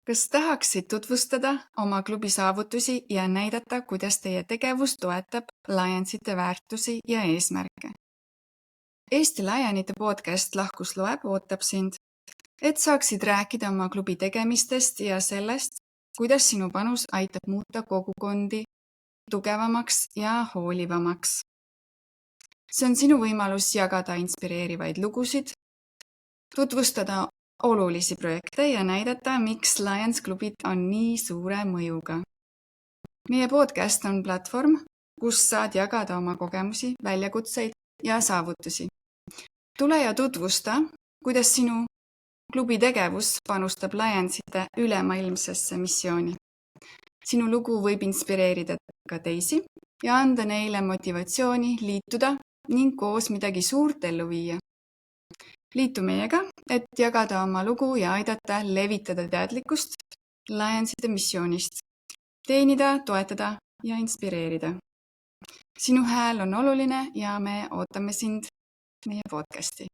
Kas tahaksid tutvustada oma klubi saavutusi ja näidata, kuidas teie tegevus toetab Lionsite väärtusi ja eesmärke? Eesti Lionite podcast Lahkus loeb ootab sind, et saaksid rääkida oma klubi tegemistest ja sellest, kuidas sinu panus aitab muuta kogukondi tugevamaks ja hoolivamaks. See on sinu võimalus jagada inspireerivaid lugusid, tutvustada olulisi projekte ja näidata, miks Lions klubid on nii suure mõjuga. Meie podcast on platvorm, kus saad jagada oma kogemusi, väljakutseid ja saavutusi. Tule ja tutvusta, kuidas sinu klubi tegevus panustab Lionsite ülemaailmsesse missiooni. Sinu lugu võib inspireerida ka teisi ja anda neile motivatsiooni liituda ning koos midagi suurt ellu viia. Liitu meiega, et jagada oma lugu ja aidata levitada teadlikkust Lionsite missioonist, teenida, toetada ja inspireerida. Sinu hääl on oluline ja me ootame sind meie podcasti.